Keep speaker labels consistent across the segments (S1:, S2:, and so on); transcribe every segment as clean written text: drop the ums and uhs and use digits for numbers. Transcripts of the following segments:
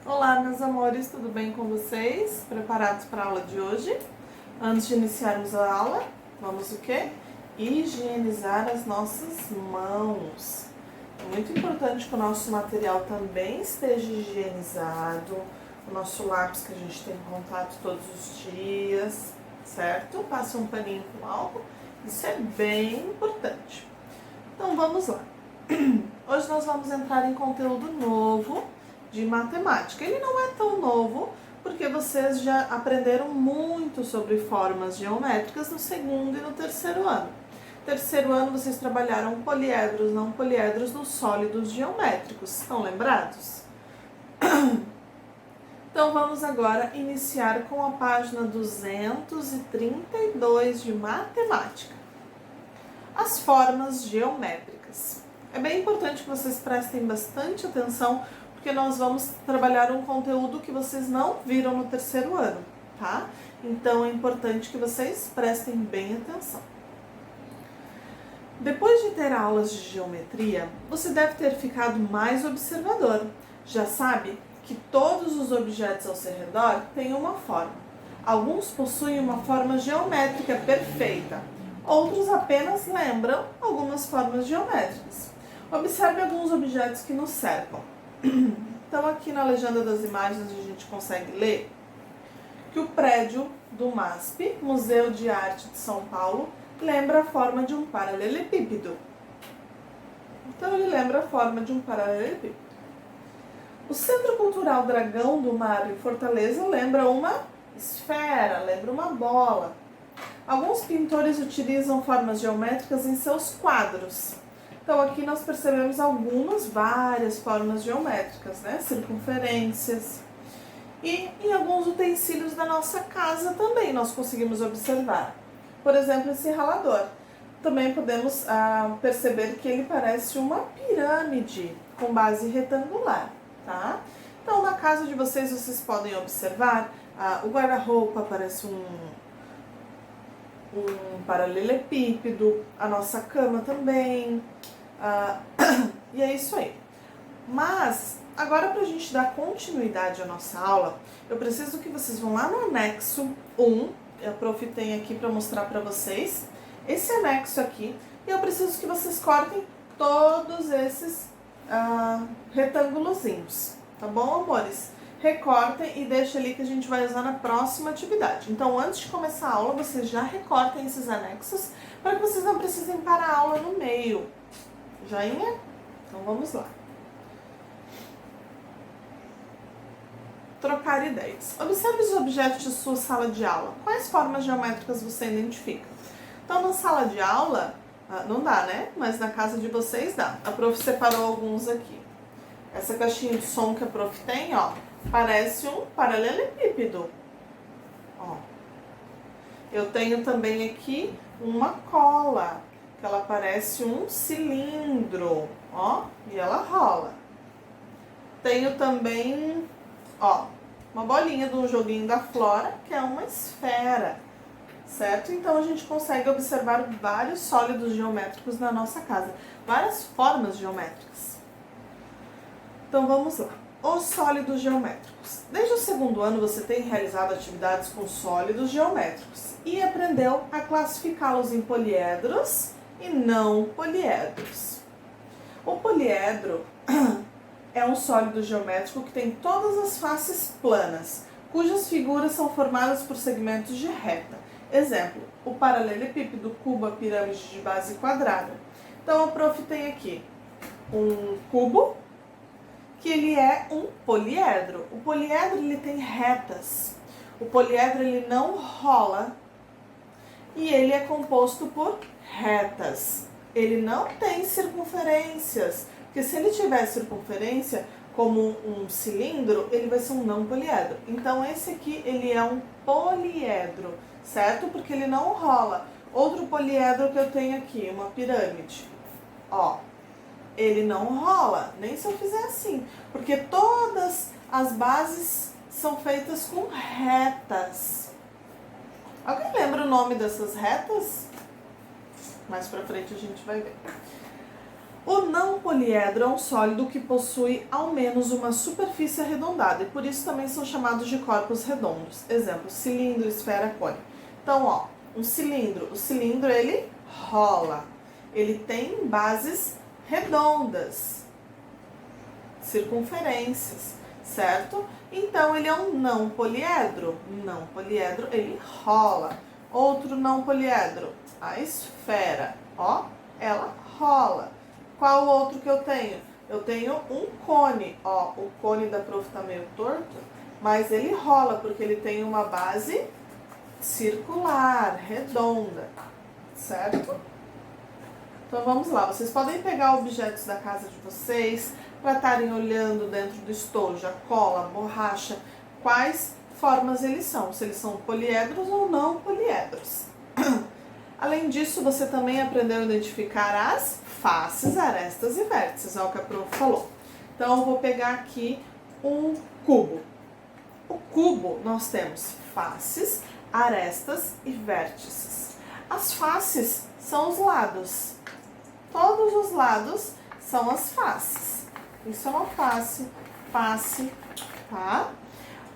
S1: Olá, meus amores, tudo bem com vocês? Preparados para a aula de hoje? Antes de iniciarmos a aula, vamos o quê? Higienizar as nossas mãos. É muito importante que o nosso material também esteja higienizado, o nosso lápis que a gente tem contato todos os dias, certo? Passe um paninho com álcool, isso é bem importante. Então vamos lá. Hoje nós vamos entrar em conteúdo novo de matemática. Ele não é tão novo porque vocês já aprenderam muito sobre formas geométricas no segundo e no terceiro ano. Terceiro ano vocês trabalharam poliedros, não poliedros nos sólidos geométricos. Estão lembrados? Então vamos agora iniciar com a página 232 de matemática. As formas geométricas. É bem importante que vocês prestem bastante atenção, porque nós vamos trabalhar um conteúdo que vocês não viram no terceiro ano, tá? Então é importante que vocês prestem bem atenção. Depois de ter aulas de geometria, você deve ter ficado mais observador. Já sabe que todos os objetos ao seu redor têm uma forma. Alguns possuem uma forma geométrica perfeita, outros apenas lembram algumas formas geométricas. Observe alguns objetos que nos cercam. Então aqui na legenda das imagens a gente consegue ler que o prédio do MASP, Museu de Arte de São Paulo, lembra a forma de um paralelepípedo. Então ele lembra a forma de um paralelepípedo. O Centro Cultural Dragão do Mar em Fortaleza lembra uma esfera, lembra uma bola. Alguns pintores utilizam formas geométricas em seus quadros. Então aqui nós percebemos várias formas geométricas, né? Circunferências. E em alguns utensílios da nossa casa também nós conseguimos observar. Por exemplo, esse ralador. Também podemos perceber que ele parece uma pirâmide com base retangular, tá? Então na casa de vocês podem observar o guarda-roupa parece um paralelepípedo, a nossa cama também. E é isso aí. Mas, agora para a gente dar continuidade à nossa aula, eu preciso que vocês vão lá no anexo 1, a prof tem aqui para mostrar para vocês, esse anexo aqui, e eu preciso que vocês cortem todos esses retângulozinhos, tá bom, amores? Recortem e deixem ali que a gente vai usar na próxima atividade. Então, antes de começar a aula, vocês já recortem esses anexos para que vocês não precisem parar a aula no meio. Joinha? Então vamos lá. Trocar ideias. Observe os objetos de sua sala de aula. Quais formas geométricas você identifica? Então na sala de aula, não dá, né? Mas na casa de vocês dá. A prof separou alguns aqui. Essa caixinha de som que a prof tem, ó, parece um paralelepípedo. Ó. Eu tenho também aqui uma cola, que ela parece um cilindro, ó, e ela rola. Tenho também, ó, uma bolinha de um joguinho da Flora, que é uma esfera, certo? Então a gente consegue observar vários sólidos geométricos na nossa casa, várias formas geométricas. Então vamos lá. Os sólidos geométricos. Desde o segundo ano você tem realizado atividades com sólidos geométricos e aprendeu a classificá-los em poliedros e não poliedros. O poliedro é um sólido geométrico que tem todas as faces planas, cujas figuras são formadas por segmentos de reta. Exemplo, o paralelepípedo, cubo, a pirâmide de base quadrada. Então a prof tem aqui um cubo, que ele é um poliedro. O poliedro ele tem retas. O poliedro ele não rola e ele é composto por retas. Ele não tem circunferências, porque se ele tiver circunferência, como um cilindro, ele vai ser um não poliedro. Então esse aqui ele é um poliedro, certo? Porque ele não rola. Outro poliedro que eu tenho aqui, uma pirâmide, ó. Ele não rola, nem se eu fizer assim, porque todas as bases são feitas com retas. Alguém lembra o nome dessas retas? Mais pra frente a gente vai ver. O não poliedro é um sólido que possui ao menos uma superfície arredondada e por isso também são chamados de corpos redondos. Exemplo, cilindro, esfera, cone. Então, ó, o cilindro ele rola. Ele tem bases redondas, circunferências, certo? Então, ele é um não poliedro. Não poliedro, ele rola. Outro não poliedro, a esfera, ó, ela rola. Qual o outro que eu tenho? Eu tenho um cone, ó, o cone da prof tá meio torto, mas ele rola porque ele tem uma base circular, redonda, certo? Então vamos lá, vocês podem pegar objetos da casa de vocês para estarem olhando dentro do estojo, a cola, a borracha, quais formas eles são, se eles são poliedros ou não poliedros. Além disso, você também aprendeu a identificar as faces, arestas e vértices, é o que a prof falou. Então eu vou pegar aqui um cubo. O cubo nós temos faces, arestas e vértices. As faces são os lados. Todos os lados são as faces. Isso é uma face, tá?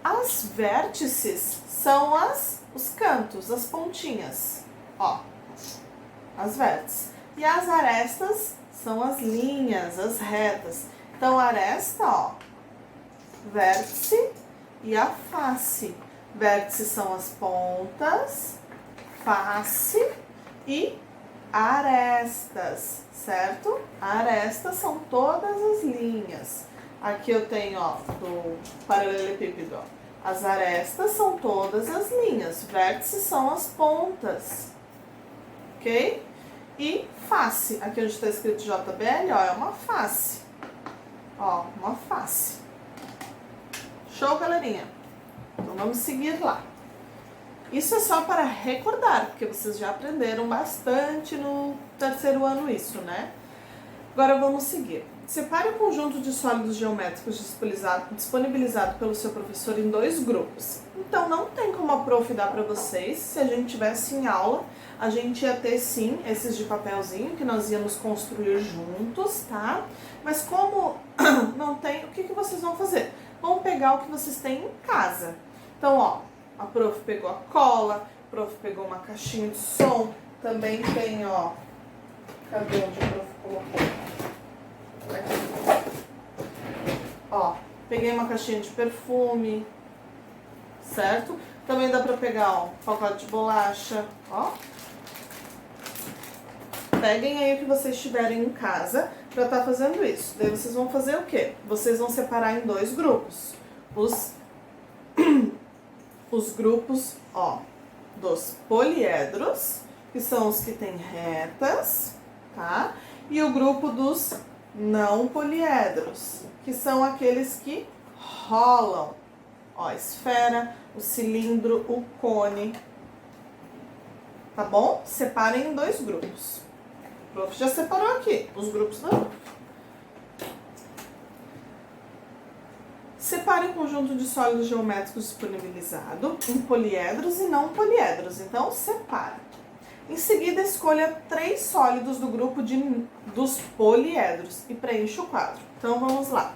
S1: As vértices são os cantos, as pontinhas, ó, as vértices. E as arestas são as linhas, as retas. Então, aresta, ó, vértice e a face. Vértices são as pontas, face e arestas, certo? Arestas são todas as linhas. Aqui eu tenho, ó, do paralelepípedo, ó. As arestas são todas as linhas, vértices são as pontas, ok? E face, aqui onde está escrito JBL, ó, é uma face, ó, uma face. Show, galerinha? Então vamos seguir lá. Isso é só para recordar, porque vocês já aprenderam bastante no terceiro ano isso, né? Agora vamos seguir. Separe o conjunto de sólidos geométricos disponibilizado pelo seu professor em 2 grupos. Então não tem como a prof dar para vocês. Se a gente tivesse em aula, a gente ia ter sim esses de papelzinho que nós íamos construir juntos, tá? Mas como não tem, o que vocês vão fazer? Vão pegar o que vocês têm em casa. Então, ó, a prof pegou a cola, a prof pegou uma caixinha de som, também tem, ó, cadê onde a prof colocou? Aqui. Ó, peguei uma caixinha de perfume, certo? Também dá pra pegar, ó, um pacote de bolacha, ó. Peguem aí o que vocês tiverem em casa pra estar fazendo isso. Daí vocês vão fazer o quê? Vocês vão separar em 2 grupos. Os grupos, ó, dos poliedros, que são os que têm retas, tá? E o grupo dos não poliedros, que são aqueles que rolam. Ó, a esfera, o cilindro, o cone. Tá bom? Separem em 2 grupos. O prof já separou aqui, os grupos da prof. Separe o conjunto de sólidos geométricos disponibilizado em poliedros e não poliedros. Então, separa. Em seguida, escolha 3 sólidos do grupo dos poliedros e preencha o quadro. Então, vamos lá.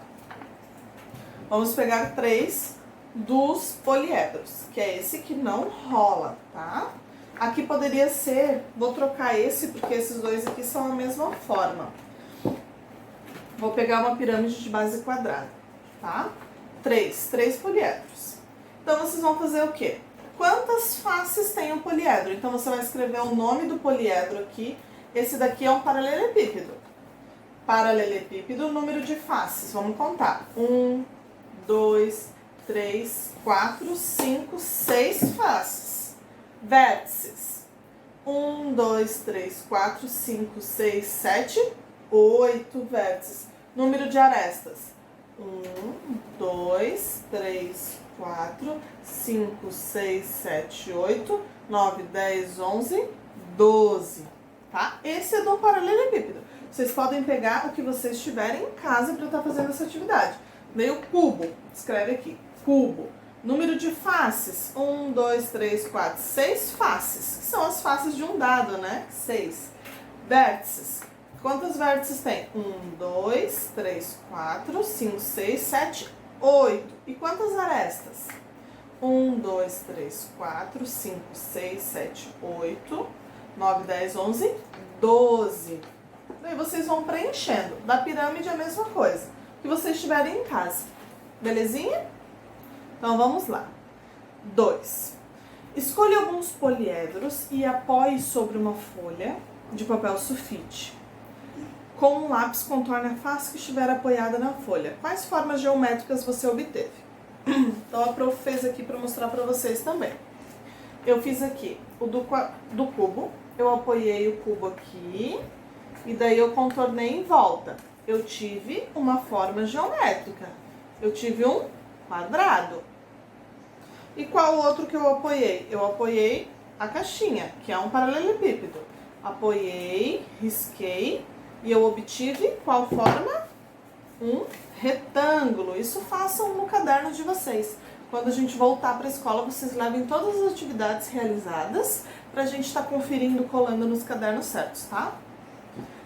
S1: Vamos pegar 3 dos poliedros, que é esse que não rola, tá? Aqui poderia ser, vou trocar esse, porque esses 2 aqui são a mesma forma. Vou pegar uma pirâmide de base quadrada, tá? 3 poliedros. Então, vocês vão fazer o quê? Quantas faces tem um poliedro? Então, você vai escrever o nome do poliedro aqui. Esse daqui é um paralelepípedo. Paralelepípedo, número de faces. Vamos contar. 1, 2, 3, 4, 5, 6 faces. Vértices. 1, 2, 3, 4, 5, 6, 7, 8 vértices. Número de arestas. 1, 2, 3, 4, 5, 6, 7, 8, 9, 10, 11, 12, tá? Esse é do paralelepípedo. Vocês podem pegar o que vocês tiverem em casa para estar fazendo essa atividade. Meio cubo, escreve aqui, cubo. Número de faces, 1, 2, 3, 4, 6 faces, que são as faces de um dado, né? 6. Vértices, Quantos vértices tem? 1, 2, 3, 4, 5, 6, 7, 8. E quantas arestas? 1, 2, 3, 4, 5, 6, 7, 8, 9, 10, 11, 12. Daí vocês vão preenchendo. Da pirâmide a mesma coisa que vocês tiverem em casa. Belezinha? Então vamos lá. 2. Escolha alguns poliedros e apoie sobre uma folha de papel sulfite. Com um lápis, contorne a face que estiver apoiada na folha. Quais formas geométricas você obteve? Então a prof fez aqui para mostrar para vocês também. Eu fiz aqui o do cubo, eu apoiei o cubo aqui e daí eu contornei em volta. Eu tive uma forma geométrica, eu tive um quadrado. E qual outro que eu apoiei? Eu apoiei a caixinha, que é um paralelepípedo. Apoiei, risquei e eu obtive qual forma? Um retângulo. Isso façam no caderno de vocês. Quando a gente voltar para a escola, vocês levem todas as atividades realizadas para a gente estar conferindo, colando nos cadernos certos, tá?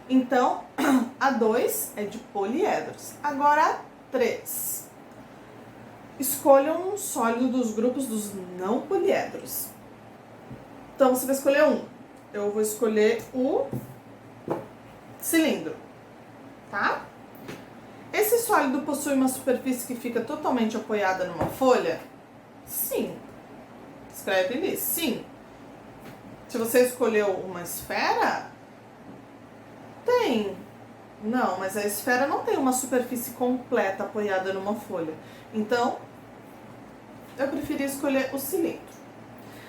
S1: Então, a 2 é de poliedros. Agora, a 3. Escolham um sólido dos grupos dos não poliedros. Então, você vai escolher um. Eu vou escolher o cilindro, tá? Esse sólido possui uma superfície que fica totalmente apoiada numa folha? Sim. Escreve ali, sim. Se você escolheu uma esfera, tem. Não, mas a esfera não tem uma superfície completa apoiada numa folha. Então, eu preferi escolher o cilindro.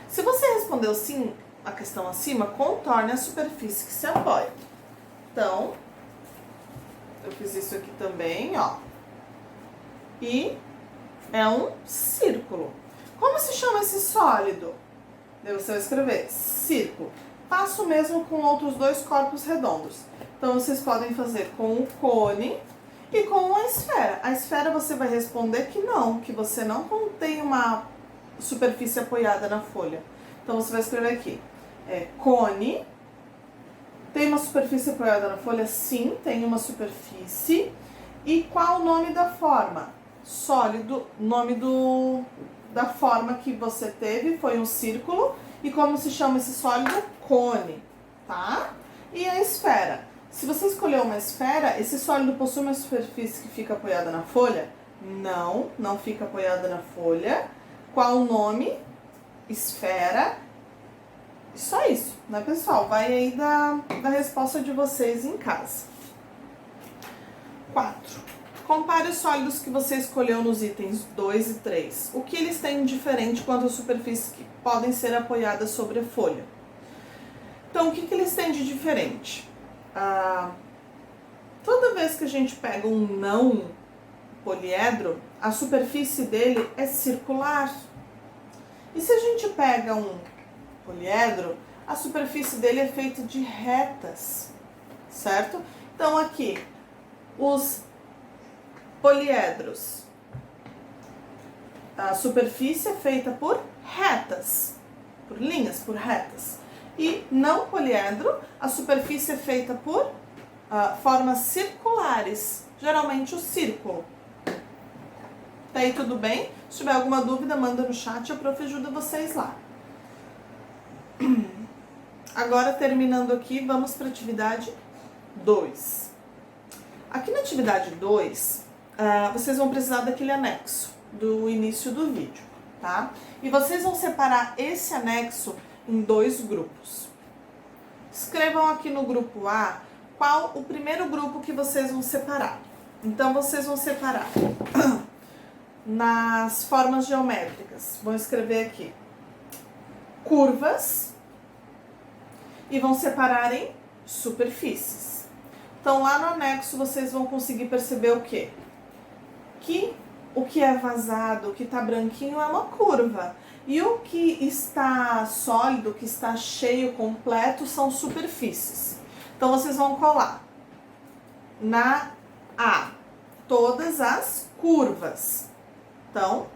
S1: Se você respondeu sim a questão acima, contorne a superfície que se apoia. Então, eu fiz isso aqui também, ó. E é um círculo. Como se chama esse sólido? Daí você vai escrever círculo. Faço o mesmo com outros dois corpos redondos. Então, vocês podem fazer com o cone e com a esfera. A esfera você vai responder que você não contém uma superfície apoiada na folha. Então, você vai escrever aqui, cone. Tem uma superfície apoiada na folha? Sim, tem uma superfície. E qual o nome da forma? Sólido, nome da forma que você teve foi um círculo. E como se chama esse sólido? Cone, tá? E a esfera? Se você escolheu uma esfera, esse sólido possui uma superfície que fica apoiada na folha? Não, não fica apoiada na folha. Qual o nome? Esfera. Só isso, né, pessoal? Vai aí da resposta de vocês em casa. 4. Compare os sólidos que você escolheu nos itens 2 e 3. O que eles têm de diferente quanto às superfícies que podem ser apoiadas sobre a folha? Então, o que eles têm de diferente? Toda vez que a gente pega um não poliedro, a superfície dele é circular. E se a gente pega um poliedro, a superfície dele é feita de retas, certo? Então aqui, os poliedros, a superfície é feita por retas, por linhas, por retas. E não poliedro, a superfície é feita por formas circulares, geralmente o círculo. Tá aí tudo bem? Se tiver alguma dúvida, manda no chat, a prof ajuda vocês lá. Agora, terminando aqui, vamos para a atividade 2. Aqui na atividade 2, vocês vão precisar daquele anexo do início do vídeo, tá? E vocês vão separar esse anexo em 2 grupos. Escrevam aqui no grupo A qual o primeiro grupo que vocês vão separar. Então, vocês vão separar nas formas geométricas. Vão escrever aqui curvas e vão separar em superfícies. Então, lá no anexo, vocês vão conseguir perceber o quê? Que o que é vazado, o que está branquinho é uma curva. E o que está sólido, o que está cheio, completo, são superfícies. Então, vocês vão colar na A todas as curvas. Então,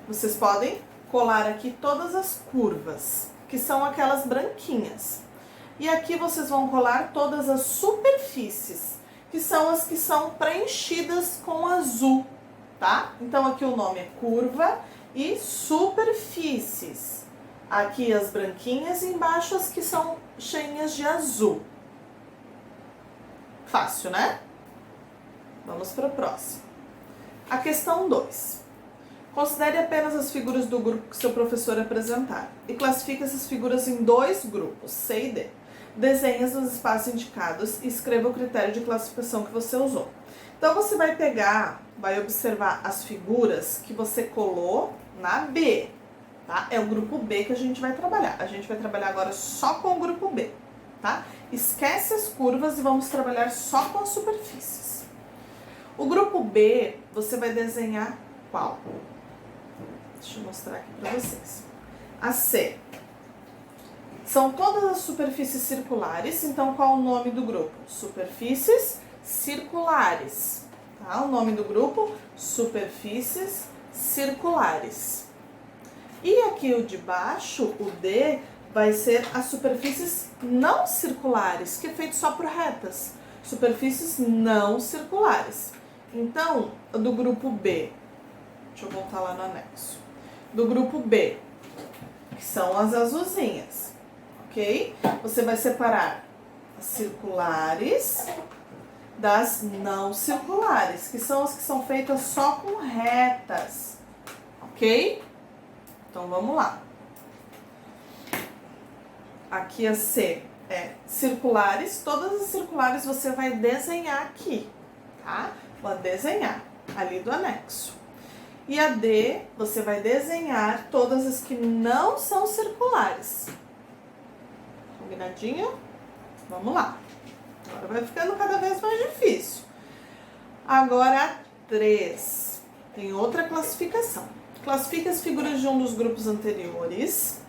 S1: vocês podem colar aqui todas as curvas, que são aquelas branquinhas. E aqui vocês vão colar todas as superfícies, que são as que são preenchidas com azul, tá? Então aqui o nome é curva e superfícies. Aqui as branquinhas e embaixo as que são cheinhas de azul. Fácil, né? Vamos para o próximo. A questão 2. Considere apenas as figuras do grupo que seu professor apresentar e classifique essas figuras em 2 grupos, C e D. Desenhe nos espaços indicados e escreva o critério de classificação que você usou. Então você vai pegar, vai observar as figuras que você colou na B, tá? É o grupo B que a gente vai trabalhar. A gente vai trabalhar agora só com o grupo B, tá? Esquece as curvas e vamos trabalhar só com as superfícies. O grupo B, você vai desenhar qual? Deixa eu mostrar aqui para vocês. A C. São todas as superfícies circulares, então qual o nome do grupo? Superfícies circulares. Tá? O nome do grupo, superfícies circulares. E aqui o de baixo, o D, vai ser as superfícies não circulares, que é feito só por retas. Superfícies não circulares. Então, do grupo B, deixa eu voltar lá no anexo. Do grupo B, que são as azulzinhas, ok? Você vai separar as circulares das não circulares, que são as que são feitas só com retas, ok? Então, vamos lá. Aqui a C é circulares, todas as circulares você vai desenhar aqui, tá? Vai desenhar ali do anexo. E a D, você vai desenhar todas as que não são circulares. Combinadinho? Vamos lá. Agora vai ficando cada vez mais difícil. Agora a 3. Tem outra classificação. Classifique as figuras de um dos grupos anteriores.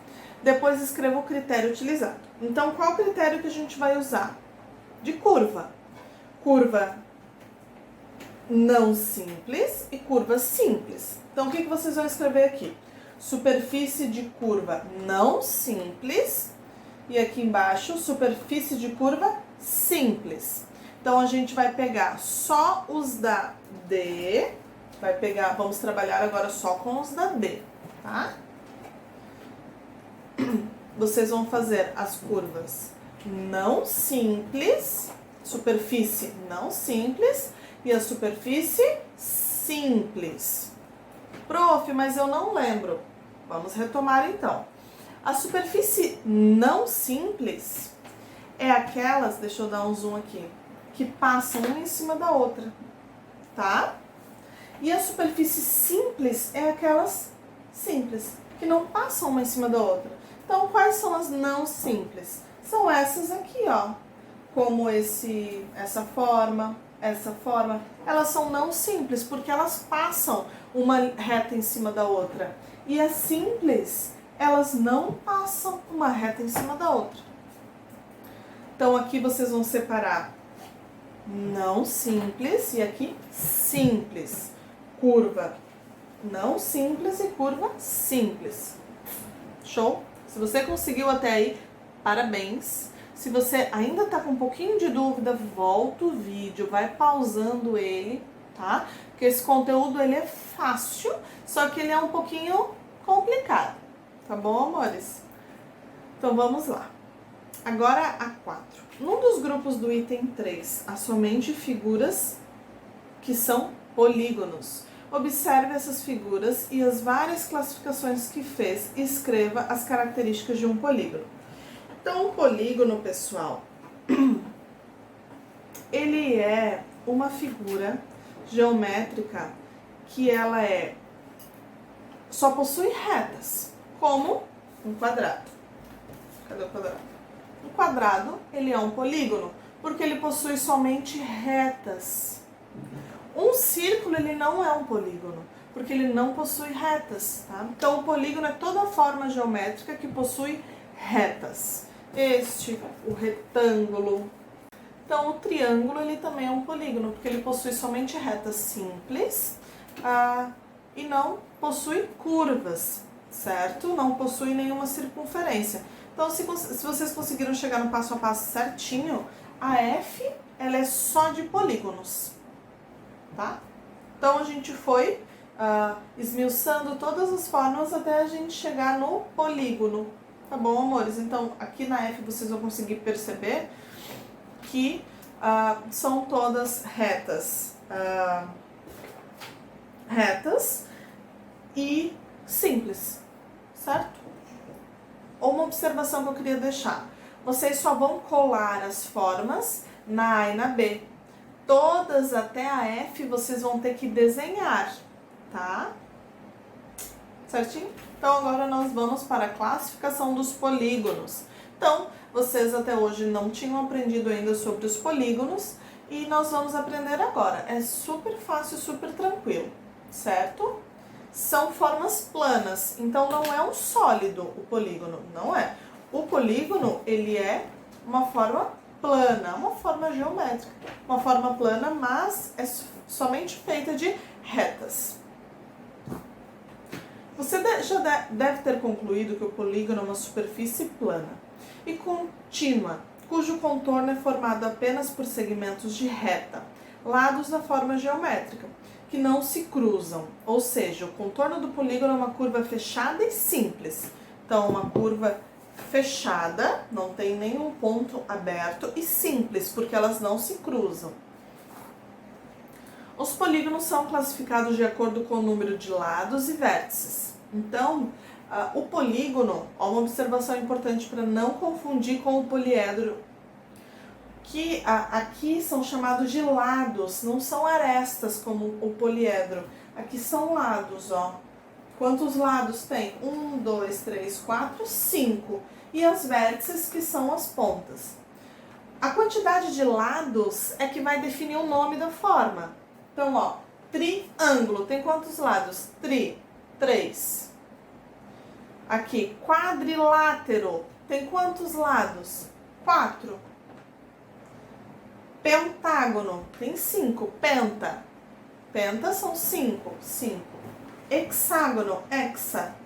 S1: Depois escreva o critério utilizado. Então, qual critério que a gente vai usar? De curva. Curva não simples e curva simples. Então, o que vocês vão escrever aqui? Superfície de curva não simples e aqui embaixo, superfície de curva simples. Então, a gente vai pegar só os da D, vamos trabalhar agora só com os da D, tá? Vocês vão fazer as curvas não simples, superfície não simples e a superfície simples. Prof, mas eu não lembro. Vamos retomar então. A superfície não simples é aquelas, deixa eu dar um zoom aqui, que passam uma em cima da outra, tá? E a superfície simples é aquelas simples, que não passam uma em cima da outra. Então, quais são as não simples? São essas aqui, ó. Como essa forma, elas são não simples, porque elas passam uma reta em cima da outra. E as simples, elas não passam uma reta em cima da outra. Então, aqui vocês vão separar não simples e aqui simples. Curva não simples e curva simples. Show? Se você conseguiu até aí, parabéns. Se você ainda tá com um pouquinho de dúvida, volta o vídeo, vai pausando ele, tá? Porque esse conteúdo, ele é fácil, só que ele é um pouquinho complicado, tá bom, amores? Então, vamos lá. Agora, a 4. Num dos grupos do item 3, há somente figuras que são polígonos. Observe essas figuras e as várias classificações que fez e escreva as características de um polígono. Então, o polígono, pessoal, ele é uma figura geométrica que ela só possui retas, como um quadrado. Cadê o quadrado? Um quadrado, ele é um polígono, porque ele possui somente retas. Um círculo, ele não é um polígono, porque ele não possui retas, tá? Então, o polígono é toda forma geométrica que possui retas. O retângulo. Então, o triângulo, ele também é um polígono, porque ele possui somente retas simples e não possui curvas, certo? Não possui nenhuma circunferência. Então, se vocês conseguiram chegar no passo a passo certinho, a F, ela é só de polígonos, tá? Então, a gente foi esmiuçando todas as formas até a gente chegar no polígono, tá bom, amores? Então, aqui na F vocês vão conseguir perceber que são todas retas, retas e simples, certo? Uma observação que eu queria deixar. Vocês só vão colar as formas na A e na B. Todas até a F vocês vão ter que desenhar, tá? Certinho? Então agora nós vamos para a classificação dos polígonos. Então, vocês até hoje não tinham aprendido ainda sobre os polígonos e nós vamos aprender agora. É super fácil, super tranquilo, certo? São formas planas, então não é um sólido o polígono, não é. O polígono, ele é uma forma plana, uma forma geométrica. Uma forma plana, mas é somente feita de retas. Você já deve ter concluído que o polígono é uma superfície plana e contínua, cujo contorno é formado apenas por segmentos de reta, lados da forma geométrica, que não se cruzam, ou seja, o contorno do polígono é uma curva fechada e simples. Então, uma curva fechada, não tem nenhum ponto aberto, e simples, porque elas não se cruzam. Os polígonos são classificados de acordo com o número de lados e vértices. Então, o polígono, uma observação importante para não confundir com o poliedro, que aqui são chamados de lados, não são arestas como o poliedro. Aqui são lados, ó. Quantos lados tem? 1, 2, 3, 4, 5. E as vértices, que são as pontas. A quantidade de lados é que vai definir o nome da forma. Então, ó, triângulo, tem quantos lados? 3. Aqui, quadrilátero, tem quantos lados? 4. Pentágono, tem 5. Penta são 5. Hexágono,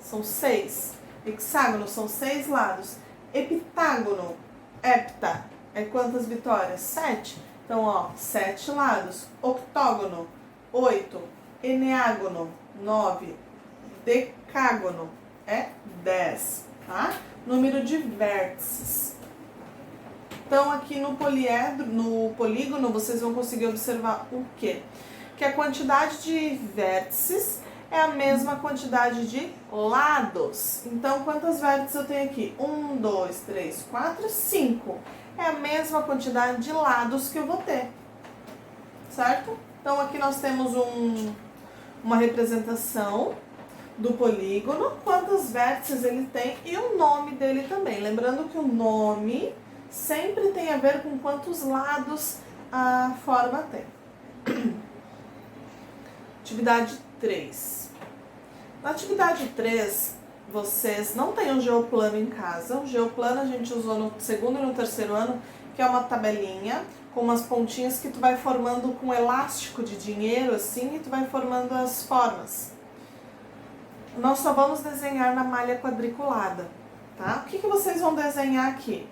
S1: são 6. Hexágono são 6 lados. Heptágono, hepta, é quantas vitórias? 7. Então, ó, 7 lados. Octógono, 8. Eneágono, 9. Decágono, é 10, tá? Número de vértices. Então, aqui no polígono, vocês vão conseguir observar o quê? Que a quantidade de vértices é a mesma quantidade de lados. Então, quantas vértices eu tenho aqui? 1, 2, 3, 4, 5. É a mesma quantidade de lados que eu vou ter, certo? Então, aqui nós temos uma representação do polígono, quantas vértices ele tem e o nome dele também. Lembrando que o nome sempre tem a ver com quantos lados a forma tem. Atividade 3. Na atividade 3, vocês não têm um geoplano em casa. O geoplano a gente usou no segundo e no terceiro ano, que é uma tabelinha com umas pontinhas que tu vai formando com elástico de dinheiro, assim, e tu vai formando as formas. Nós só vamos desenhar na malha quadriculada, tá? O que vocês vão desenhar aqui?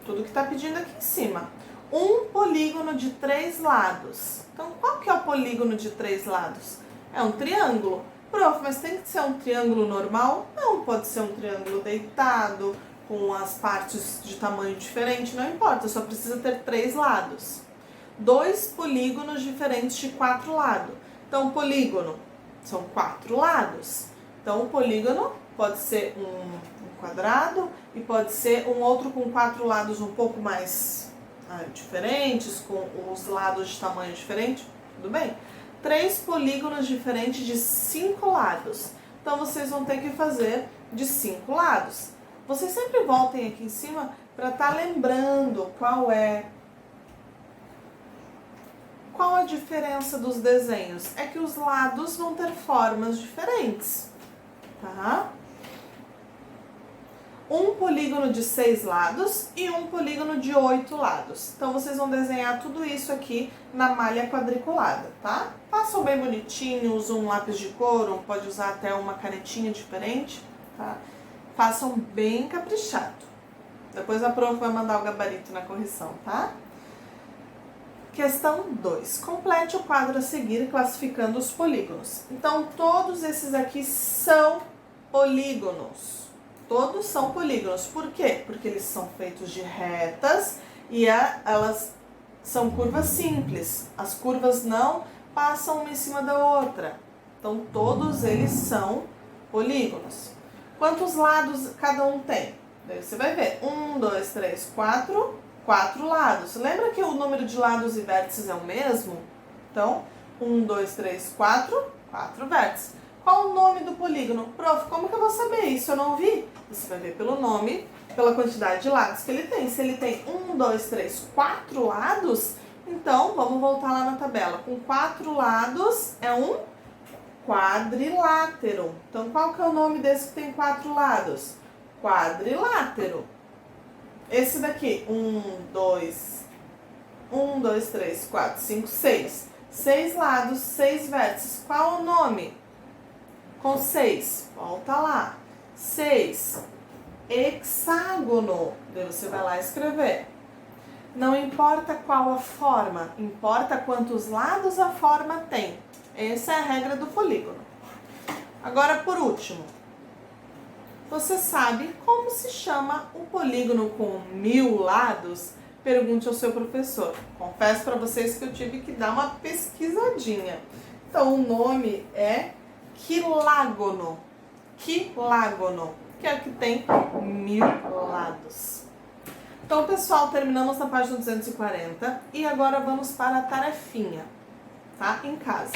S1: Tudo que está pedindo aqui em cima. Um polígono de 3 lados. Então, qual que é o polígono de 3 lados? É um triângulo. Prof, mas tem que ser um triângulo normal? Não, pode ser um triângulo deitado, com as partes de tamanho diferente, não importa, só precisa ter 3 lados. 2 polígonos diferentes de 4 lados. Então, o polígono são 4 lados. Então, o polígono pode ser um quadrado e pode ser um outro com 4 lados um pouco mais diferentes, com os lados de tamanho diferente, tudo bem? 3 polígonos diferentes de 5 lados. Então, vocês vão ter que fazer de 5 lados. Vocês sempre voltem aqui em cima para estar lembrando qual a diferença dos desenhos. É que os lados vão ter formas diferentes, tá? Um polígono de 6 lados e um polígono de 8 lados. Então, vocês vão desenhar tudo isso aqui na malha quadriculada, tá? Façam bem bonitinho, usam um lápis de cor, ou pode usar até uma canetinha diferente, tá? Façam bem caprichado. Depois a prof vai mandar o gabarito na correção, tá? Questão 2. Complete o quadro a seguir classificando os polígonos. Então, todos esses aqui são polígonos. Todos são polígonos. Por quê? Porque eles são feitos de retas e elas são curvas simples. As curvas não passam uma em cima da outra. Então, todos eles são polígonos. Quantos lados cada um tem? Daí você vai ver. 1, 2, 3, 4. 4 lados. Lembra que o número de lados e vértices é o mesmo? Então, 1, 2, 3, 4. 4 vértices. Qual o nome do polígono? Prof, como que eu vou saber isso? Eu não vi. Você vai ver pelo nome, pela quantidade de lados que ele tem. Se ele tem 1, 2, 3, 4 lados, então vamos voltar lá na tabela. Com 4 lados é um quadrilátero. Então, qual que é o nome desse que tem 4 lados? Quadrilátero. Esse daqui, 1, 2, 3, 4, 5, 6. 6 lados, 6 vértices. Qual o nome? Com 6. Volta lá. 6. Hexágono. Daí você vai lá escrever. Não importa qual a forma, importa quantos lados a forma tem. Essa é a regra do polígono. Agora, por último, você sabe como se chama o polígono com 1000 lados? Pergunte ao seu professor. Confesso para vocês que eu tive que dar uma pesquisadinha. Então, o nome é quilágono. Quilágono, que é o que tem 1000 lados. Então, pessoal, terminamos na página 240 e agora vamos para a tarefinha, tá? Em casa.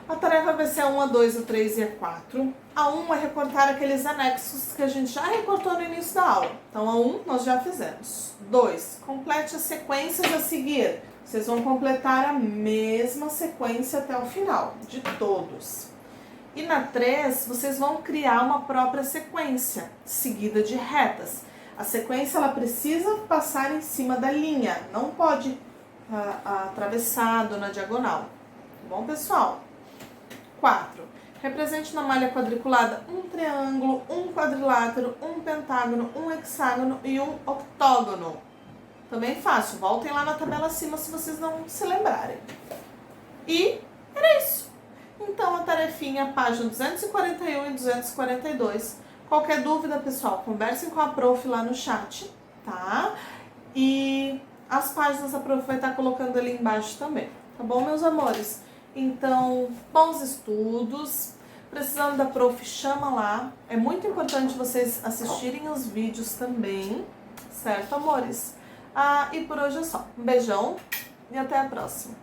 S1: A tarefa vai ser a 1, a 2, a 3 e a 4. A 1 é recortar aqueles anexos que a gente já recortou no início da aula. Então, a 1 nós já fizemos. 2, complete as sequências a seguir. Vocês vão completar a mesma sequência até o final, de todos. E na 3, vocês vão criar uma própria sequência, seguida de retas. A sequência ela precisa passar em cima da linha, não pode atravessado na diagonal. Tá bom, pessoal? 4. Represente na malha quadriculada um triângulo, um quadrilátero, um pentágono, um hexágono e um octógono. Também fácil, voltem lá na tabela acima se vocês não se lembrarem. E era isso. Então a tarefinha, página 241 e 242. Qualquer dúvida, pessoal, conversem com a prof lá no chat, tá? E as páginas a prof vai estar colocando ali embaixo também, tá bom, meus amores? Então, bons estudos. Precisando da prof, chama lá. É muito importante vocês assistirem os vídeos também, certo, amores? E por hoje é só. Um beijão e até a próxima.